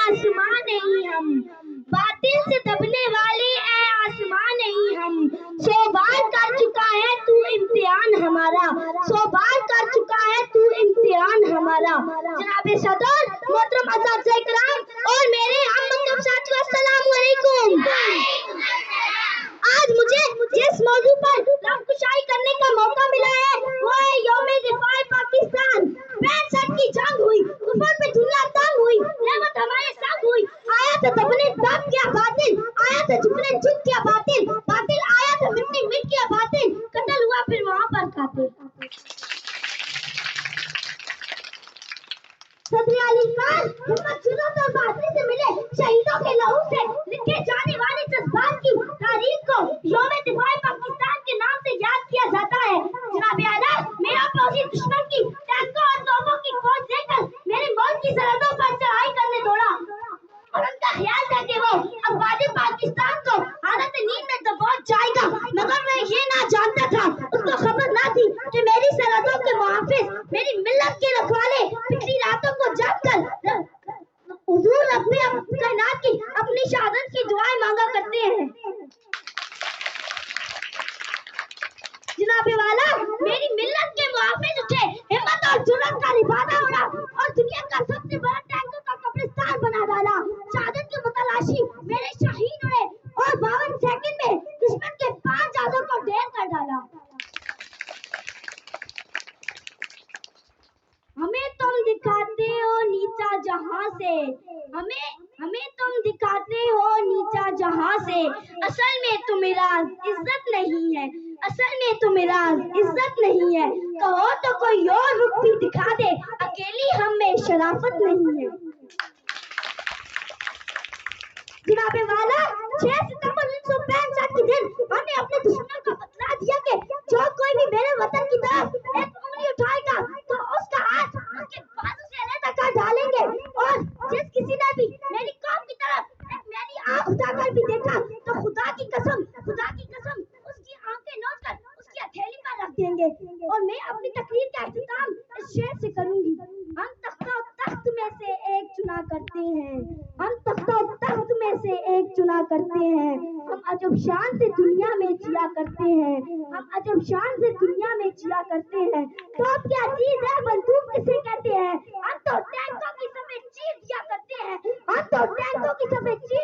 आसमां नहीं हम, बातिल से दबने वाले ए आसमां नहीं हम। 100 बार कर चुका है तू इम्तिहान हमारा, 100 बार कर चुका है तू इम्तिहान हमारा। जनाब सदर, मोहतरम अज़ाज़ इकराम और मेरे हम मतलब साथियों, अस्सलामु अलैकुम। आज मुझे जिस मौजू पर लफ्ज़ करने का मौका मिला है वो है यौमे दिफाए पाकिस्तान। 65 की जंग हुई, कुफर पे दुनिया तंग हुई, रहमत हमारे संग हुई। आया था दबने दब गया बातिल, आया था झुकने झुक गया बातिल, बातिल आया था मिटने मिट गया बातिल, कत्ल हुआ फिर वहां पर कातिल। सदर अली खान हिम्मत जुर्रत और बहादुरी से मिले शहीदों के लहू से लिखे जाने वाले जज्बात की तारीख को यौम दिफाए पाकिस्तान के नाम से याद किया जाता है। जनाब आला, मेरा फौजी दुश्मन की टैंकों और तोपों की फौज देखकर मेरे मुल्क की सरहदों पर चढ़ाई करने दौड़ा और उनका ख्याल था कि वो अब वाजिब पाकिस्तान को हालत नींद में दबोच जाएगा, मगर वह ये ना जानता था, उसको खबर ना थी कि मेरी सरहदों के मुहाफिज, मेरी मिल्लत के रखवाले पिछली रातों को जग कर हुजूर रब्बे कायनात की अपनी शहादत की दुआएं मांगा करते हैं। जनाबे वाला, मेरी मिल्लत के मुहाफिज उठे, हिम्मत और जुर्रत का लिबादा उड़ा और दुनिया का सबसे बड़ा टैंकों का कब्रिस्तान बना डाला। शहादत की मुतलाशी मेरे शहीद हुए और 52 सेकंड में दुश्मन के 5 जहाजों को ढेर कर डाला। हमें तुम दिखाते हो नीचा जहां से, हमें तुम दिखाते हो नीचा जहां से, असल में तुम्हारा इज्जत नहीं है, असल में तुम्हारा इज्जत नहीं है। कहो तो कोई और रुख भी दिखा दे, अकेली हम में शराफत नहीं है। जनाबे वाला, 6 सितंबर 1965 के दिन हमने अपने दुश्मन को बतला दिया कि जो कोई भी मेरे वतन की तरफ एक उंगली उठाएगा तो उसका हाथ उसके बाजू से अलग कर डालेंगे, और जिस किसी ने भी मेरी कौम की तरफ एक मेरी आंख उठाकर भी देखा तो खुदा की कसम उसकी आंखें नोच कर उसकी हथेली पर रख देंगे। और मैं अपनी तकरीर का इख्तिताम इस शेर से करूंगी। हम तख्त में से एक चुना करते हैं, हम तख्त में से एक चुना करते हैं, हम अजब शान से दुनिया में जिया करते हैं, हम अजब शान से दुनिया में जिया करते हैं। तो अब क्या चीज है बंदूक किसे कहते हैं, हम तो टैंकों की सफेद चीर दिया करते हैं, हम तो टैंकों की सफेद चीर